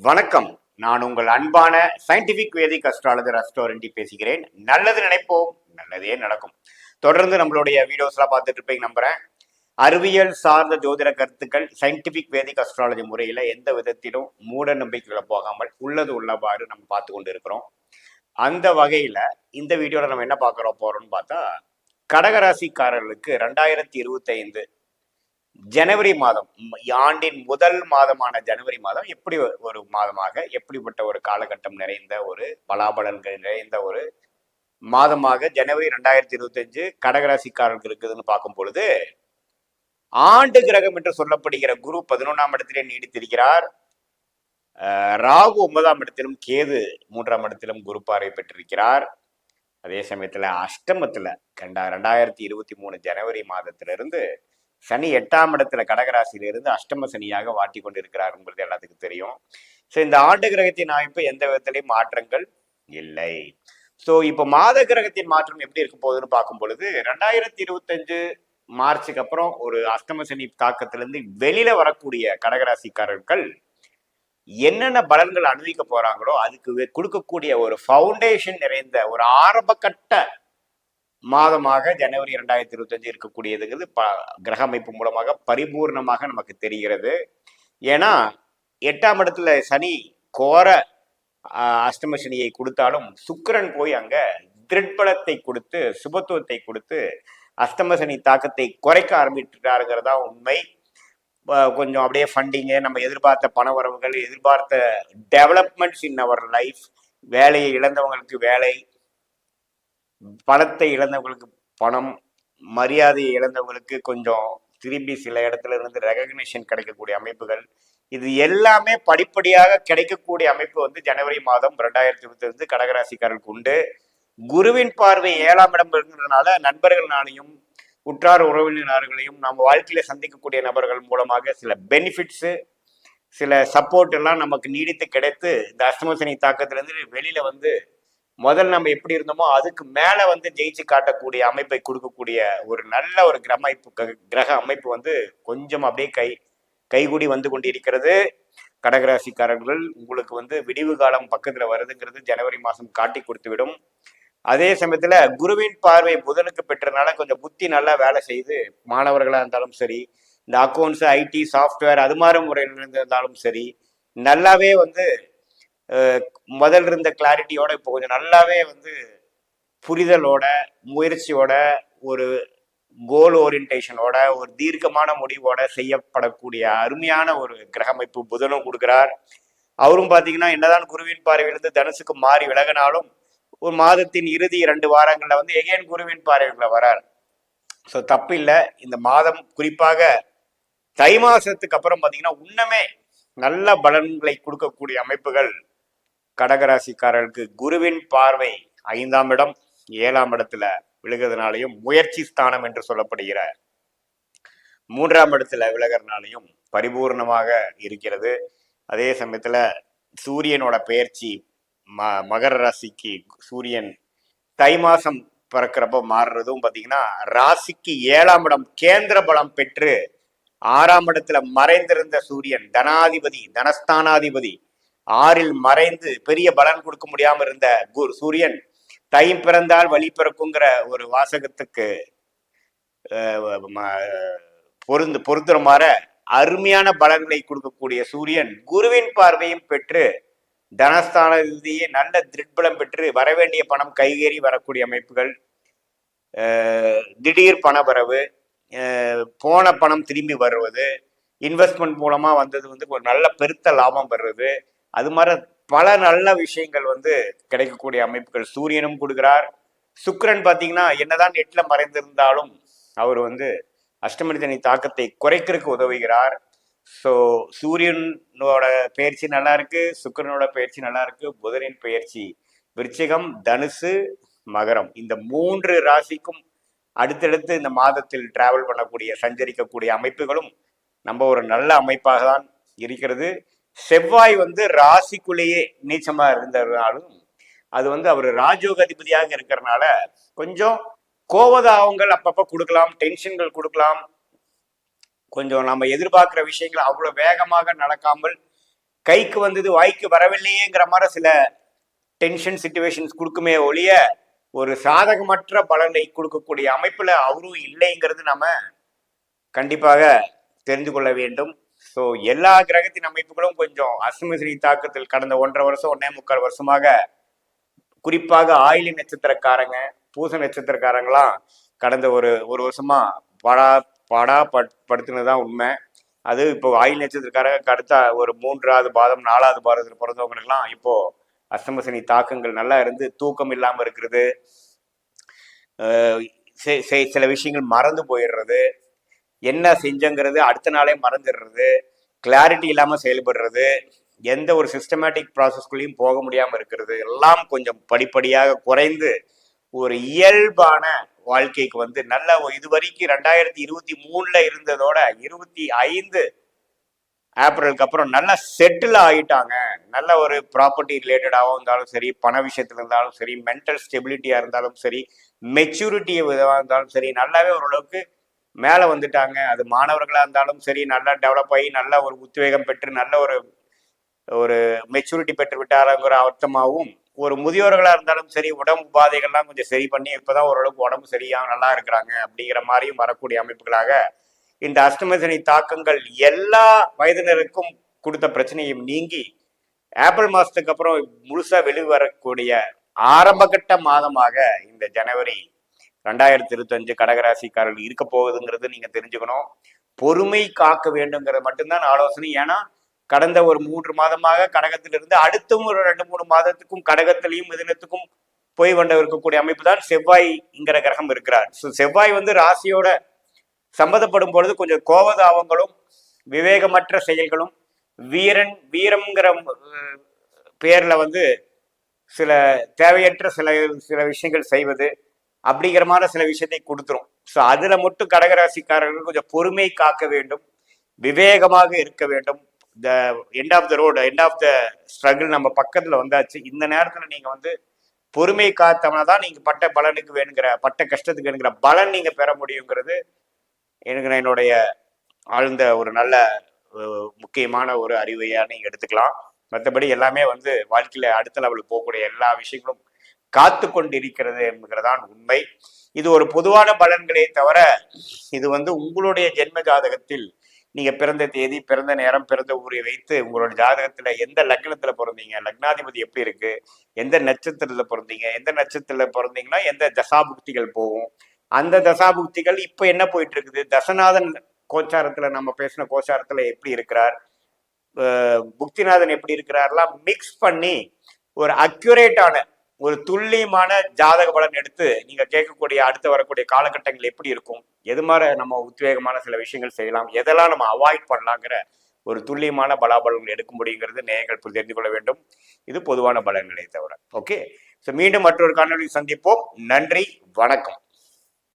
வணக்கம். நான் உங்கள் அன்பான சயின்டிபிக் வேதிக் அஸ்ட்ராலஜர் அஸ்ட்ரோரண்டி பேசுகிறேன். நல்லது நினைப்போம், நல்லதே நடக்கும். தொடர்ந்து நம்மளுடைய வீடியோஸ்லாம் பார்த்துட்டு இருப்பீங்க நம்புறேன். அறிவியல் சார்ந்த ஜோதிட கருத்துக்கள் சயின்டிபிக் வேதிக் அஸ்ட்ராலஜி முறையில எந்த விதத்திலும் மூட நம்பிக்கைகளை போகாமல் உள்ளது உள்ளவாறு நம்ம பார்த்து கொண்டு இருக்கிறோம். அந்த வகையில இந்த வீடியோல நம்ம என்ன போறோம்னு பார்த்தா, கடகராசிக்காரர்களுக்கு 2025 ஜனவரி மாதம், ஆண்டின் முதல் மாதமான ஜனவரி மாதம் எப்படி ஒரு மாதமாக, எப்படிப்பட்ட ஒரு காலகட்டம் நிறைந்த ஒரு பலாபலன்கள் நிறைந்த ஒரு மாதமாக ஜனவரி 2025 கடகராசிக்காரர்களுக்கு இருக்குதுன்னு பார்க்கும் பொழுது, ஆண்டு கிரகம் என்று சொல்லப்படுகிற குரு 11ஆம் இடத்திலே நீடித்திருக்கிறார். ராகு 9ஆம் இடத்திலும், கேது 3ஆம் இடத்திலும் குரு பார்வை பெற்றிருக்கிறார். அதே சமயத்துல அஷ்டமத்துல 2023 ஜனவரி மாதத்திலிருந்து சனி 8ஆம் இடத்துல கடகராசியிலிருந்து அஷ்டம சனியாக வாட்டி கொண்டிருக்கிறாருங்கிறது எல்லாத்துக்கும் தெரியும். ஸோ இந்த ஆண்டு கிரகத்தின் அமைப்பு எந்த விதத்திலையும் மாற்றங்கள் இல்லை. ஸோ இப்போ மாத கிரகத்தின் மாற்றம் எப்படி இருக்க போகுதுன்னு பார்க்கும் பொழுது, 2025 மார்ச்சுக்கு அப்புறம் ஒரு அஷ்டம சனி தாக்கத்திலிருந்து வெளியில வரக்கூடிய கடகராசிக்காரர்கள் என்னென்ன பலன்கள் அனுபவிக்க போறாங்களோ அதுக்கு கொடுக்கக்கூடிய ஒரு ஃபவுண்டேஷன் நிறைந்த ஒரு ஆரம்ப கட்ட மாதமாக ஜனவரி 2025 இருக்கக்கூடியதுங்கிறது கிரக அமைப்பு மூலமாக பரிபூர்ணமாக நமக்கு தெரிகிறது. ஏன்னா 8ஆம் இடத்துல சனி கோர அஷ்டம சனியை கொடுத்தாலும் சுக்கிரன் போய் அங்க திருட்பலத்தை கொடுத்து சுபத்துவத்தை கொடுத்து அஷ்டம சனி தாக்கத்தை குறைக்க ஆரம்பிட்டுட்டாருங்கிறதா உண்மை. கொஞ்சம் அப்படியே ஃபண்டிங்கு, நம்ம எதிர்பார்த்த பண வரவுகள், எதிர்பார்த்த டெவலப்மெண்ட்ஸ் இன் அவர் லைஃப், வேலையை இழந்தவங்களுக்கு வேலை, பணத்தை இழந்தவங்களுக்கு பணம், மரியாதையை இழந்தவங்களுக்கு கொஞ்சம் திரும்பி சில இடத்துல இருந்து ரெகக்னிஷன் கிடைக்கக்கூடிய அமைப்புகள், இது எல்லாமே படிப்படியாக கிடைக்கக்கூடிய அமைப்பு வந்து ஜனவரி மாதம் 2025 கடகராசிக்காரர்களுக்கு உண்டு. குருவின் பார்வை 7ஆம் இடம் இருக்கிறதுனால நண்பர்களாலையும் உற்றார் உறவினர்களையும் நம்ம வாழ்க்கையில சந்திக்கக்கூடிய நபர்கள் மூலமாக சில பெனிஃபிட்ஸு, சில சப்போர்ட் எல்லாம் நமக்கு நீடித்து கிடைத்து இந்த அஷ்டமசனி தாக்கத்திலிருந்து வெளியில வந்து முதல் நம்ம எப்படி இருந்தோமோ அதுக்கு மேல வந்து ஜெயிச்சு காட்டக்கூடிய அமைப்பை கொடுக்கக்கூடிய ஒரு நல்ல ஒரு கிரக அமைப்பு வந்து கொஞ்சம் அப்படியே கைகூடி வந்து கொண்டிருக்கிறது. கடகராசிக்காரர்கள் உங்களுக்கு வந்து விடிவு காலம் பக்கத்துல வருதுங்கிறது ஜனவரி மாதம் காட்டி கொடுத்து விடும். அதே சமயத்துல குருவின் பார்வை புதனுக்கு பெற்றனால கொஞ்சம் புத்தி நல்லா வேலை செய்து, மாணவர்களா இருந்தாலும் சரி, இந்த அக்கௌண்ட்ஸ், ஐடி, சாஃப்ட்வேர் அது மாதிரி முறையில் இருந்தாலும் சரி, நல்லாவே வந்து முதல்ல இருந்த கிளாரிட்டியோட இப்போ கொஞ்சம் நல்லாவே வந்து புரிதலோட, முயற்சியோட, ஒரு கோல் ஓரியன்டேஷனோட, ஒரு தீர்க்கமான முடிவோட செய்யப்படக்கூடிய அருமையான ஒரு கிரக அமைப்பு புதனும் கொடுக்கிறார். அவரும் பார்த்தீங்கன்னா என்னதான் குருவின் பார்வையிலிருந்து தனுசுக்கு மாறி விலகினாலும் ஒரு மாதத்தின் இறுதி 2 வாரங்கள்ல வந்து எகேன் குருவின் பார்வைகளை வரார். ஸோ தப்பு இல்லை. இந்த மாதம் குறிப்பாக தை மாசத்துக்கு அப்புறம் பார்த்தீங்கன்னா இன்னமே நல்ல பலன்களை கொடுக்கக்கூடிய அமைப்புகள் கடகராசிக்காரர்களுக்கு குருவின் பார்வை 5ஆம் இடம் 7ஆம் இடத்துல விழுகிறதுனாலையும், முயற்சி ஸ்தானம் என்று சொல்லப்படுகிற 3ஆம் இடத்துல விலகிறதுனாலையும் பரிபூர்ணமாக இருக்கிறது. அதே சமயத்துல சூரியனோட பெயர்ச்சி மகர ராசிக்கு சூரியன் தை மாசம் பிறக்கிறப்ப மாறுறதும் பார்த்தீங்கன்னா ராசிக்கு 7ஆம் இடம் கேந்திர பலம் பெற்று 6ஆம் இடத்துல மறைந்திருந்த சூரியன் தனாதிபதி, தனஸ்தானாதிபதி 6ல் மறைந்து பெரிய பலன் கொடுக்க முடியாம இருந்த சூரியன் தை பிறந்தால் வழி பிறக்குங்கிற ஒரு வாசகத்துக்கு பொருந்துற மாதிரி அருமையான பலன்களை கொடுக்கக்கூடிய சூரியன் குருவின் பார்வையும் பெற்று தனஸ்தானதியை நல்ல திருட்பலம் பெற்று வரவேண்டிய பணம் கைகேறி வரக்கூடிய அமைப்புகள், திடீர் பணவரவு, போன பணம் திரும்பி வருவது, இன்வெஸ்ட்மெண்ட் மூலமா வந்தது வந்து ஒரு நல்ல பெருத்த லாபம் பெறுறது, அது மாதிரி பல நல்ல விஷயங்கள் வந்து கிடைக்கக்கூடிய அமைப்புகள் சூரியனும் கொடுக்கிறார். சுக்கிரன் பார்த்தீங்கன்னா என்னதான் 8ல மறைந்திருந்தாலும் அவர் வந்து அஷ்டமனிதனி தாக்கத்தை குறைக்கிறதுக்கு உதவுகிறார். ஸோ சூரியனோட பயிற்சி நல்லா இருக்கு, சுக்கிரனோட பயிற்சி நல்லா இருக்கு, புதனின் பயிற்சி விருச்சிகம், தனுசு, மகரம், இந்த 3 ராசிக்கும் அடுத்தடுத்து இந்த மாதத்தில் டிராவல் பண்ணக்கூடிய சஞ்சரிக்கக்கூடிய அமைப்புகளும் நம்ம ஒரு நல்ல அமைப்பாக தான் இருக்கிறது. செவ்வாய் வந்து ராசிக்குள்ளேயே நீச்சமா இருந்ததுனாலும் அது வந்து அவர் ராஜயோக அதிபதியாக இருக்கிறதுனால கொஞ்சம் கோபதாபங்கள் அப்பப்போ கொடுக்கலாம், டென்ஷன்கள் கொடுக்கலாம், கொஞ்சம் நம்ம எதிர்பார்க்கிற விஷயங்கள் அவ்வளவு வேகமாக நடக்காமல் கைக்கு வந்தது வாய்க்கு வரவில்லையேங்கிற மாதிரி சில டென்ஷன் சிச்சுவேஷன்ஸ் கொடுக்குமே ஒழிய ஒரு சாதகமற்ற பலனை கொடுக்கக்கூடிய அமைப்புல அவரும் இல்லைங்கிறது நாம கண்டிப்பாக தெரிந்து கொள்ள வேண்டும். ஸோ எல்லா கிரகத்தின் அமைப்புகளும் கொஞ்சம் அசுமசினி தாக்கத்தில் கடந்த 1.5 வருஷம் 1.25 வருஷமாக குறிப்பாக ஆயிலி நட்சத்திரக்காரங்க பூச நட்சத்திரக்காரங்களாம் கடந்த ஒரு வருஷமா பாடா படுத்துனதுதான் உண்மை. அது இப்போ ஆயில் நட்சத்திரக்காரங்க அடுத்த ஒரு 3வது பாதம் 4வது பாதத்தில் பிறந்தவங்களுக்கெல்லாம் இப்போ அஷ்டமசனி தாக்கங்கள் நல்லா இருந்து தூக்கம் இல்லாமல் இருக்கிறது, சில விஷயங்கள் மறந்து போயிடுறது, என்ன செஞ்சங்கிறது அடுத்த நாளே மறந்துடுறது, கிளாரிட்டி இல்லாமல் செயல்படுறது, எந்த ஒரு சிஸ்டமேட்டிக் ப்ராசஸ்குள்ளேயும் போக முடியாமல் இருக்கிறது எல்லாம் கொஞ்சம் படிப்படியாக குறைந்து ஒரு இயல்பான வாழ்க்கைக்கு வந்து நல்ல இதுவரைக்கும் 2023 இருந்ததோட 25 ஏப்ரலுக்கு அப்புறம் நல்லா செட்டில் ஆகிட்டாங்க. நல்ல ஒரு ப்ராப்பர்ட்டி ரிலேட்டடாகவும் இருந்தாலும் சரி, பண விஷயத்துல இருந்தாலும் சரி, மென்டல் ஸ்டெபிலிட்டியா இருந்தாலும் சரி, மெச்சூரிட்டி இதாக இருந்தாலும் சரி, நல்லாவே ஓரளவுக்கு மேலே வந்துட்டாங்க. அது மாணவர்களாக இருந்தாலும் சரி, நல்லா டெவலப் ஆகி நல்ல ஒரு உத்வேகம் பெற்று நல்ல ஒரு மெச்சூரிட்டி பெற்று விட்டாருங்கிற அர்த்தமாகவும், ஒரு முதியோர்களாக இருந்தாலும் சரி, உடம்பு பாதைகள்லாம் கொஞ்சம் சரி பண்ணி இப்போதான் ஓரளவுக்கு உடம்பு சரியாக நல்லா இருக்கிறாங்க அப்படிங்கிற மாதிரியும் வரக்கூடிய அமைப்புகளாக இந்த அஷ்டமசனி தாக்கங்கள் எல்லா வயதினருக்கும் கொடுத்த பிரச்சனையும் நீங்கி ஏப்ரல் மாசத்துக்கு அப்புறம் முழுசா வெளிவரக்கூடிய ஆரம்பகட்ட மாதமாக இந்த ஜனவரி 2025 கடகராசிக்காரர்கள் இருக்க போகுதுங்கிறது நீங்க தெரிஞ்சுக்கணும். பொறுமை காக்க வேண்டுங்கிறது மட்டும்தான் ஆலோசனை. ஏன்னா கடந்த ஒரு 3 மாதமாக கடகத்திலிருந்து அடுத்தும் ஒரு 2-3 மாதத்துக்கும் கடகத்திலையும் மிதுனத்துக்கும் போய் கொண்டு இருக்கக்கூடிய அமைப்பு தான் செவ்வாய்ங்கிற கிரகம் இருக்கிறார். செவ்வாய் வந்து ராசியோட சம்மதப்படும் பொழுது கொஞ்சம் கோபதாபங்களும் விவேகமற்ற செயல்களும் வீரம்ங்கிற பேர்ல வந்து சில தேவையற்ற சில விஷயங்கள் செய்வது அப்படிங்கிற மாதிரி சில விஷயத்தை கொடுத்துரும். ஸோ அதுல மட்டும் கடகராசிக்காரர்கள் கொஞ்சம் பொறுமை காக்க வேண்டும், விவேகமாக இருக்க வேண்டும். The end of the road, end of the struggle நம்ம பக்கத்துல வந்தாச்சு. இந்த நேரத்துல நீங்க வந்து பொறுமை காத்தோம்னா தான் நீங்க பட்ட பலனுக்கு வேணுங்கிற பட்ட கஷ்டத்துக்கு வேணுங்கிற பலன் நீங்க பெற முடியுங்கிறது எனக்கு என்னுடைய ஆழ்ந்த ஒரு நல்ல முக்கியமான ஒரு அறிவையா நீங்க எடுத்துக்கலாம். மற்றபடி எல்லாமே வந்து வாழ்க்கையில அடுத்த லெவலுக்கு போகக்கூடிய எல்லா விஷயங்களும் காத்து கொண்டிருக்கிறது என்கிறதான் உண்மை. இது ஒரு பொதுவான பலன்களே தவிர இது வந்து உங்களுடைய ஜென்ம ஜாதகத்தில் நீங்க பிறந்த தேதி, பிறந்த நேரம், பிறந்த ஊரை வைத்து உங்களோட ஜாதகத்துல எந்த லக்னத்துல பிறந்தீங்க, லக்னாதிபதி எப்படி இருக்கு, எந்த நட்சத்திரத்துல பிறந்தீங்க, எந்த நட்சத்திரத்துல பிறந்தீங்கன்னா எந்த தசாபுக்திகள் போகும், அந்த தசாபுக்திகள் இப்ப என்ன போயிட்டு இருக்குது, தசநாதன் கோச்சாரத்துல நம்ம பேசின கோச்சாரத்துல எப்படி இருக்கிறார், புக்திநாதன் எப்படி இருக்கிறார்லாம் மிக்ஸ் பண்ணி ஒரு அக்யூரேட்டான ஒரு துல்லியமான ஜாதக பலன் எடுத்து நீங்க கேட்கக்கூடிய அடுத்து வரக்கூடிய காலகட்டங்கள் எப்படி இருக்கும், எது மாதிரி நம்ம உத்வேகமான சில விஷயங்கள் செய்யலாம், எதெல்லாம் நம்ம அவாய்ட் பண்ணலாங்கிற ஒரு துல்லியமான பலாபலன்கள் எடுக்க முடியுங்கிறது நேயர்கள் தெரிந்து கொள்ள வேண்டும். இது பொதுவான பலன்களை தவிர. ஓகே, ஸோ மீண்டும் மற்றொரு காணொலி சந்திப்போம். நன்றி, வணக்கம்.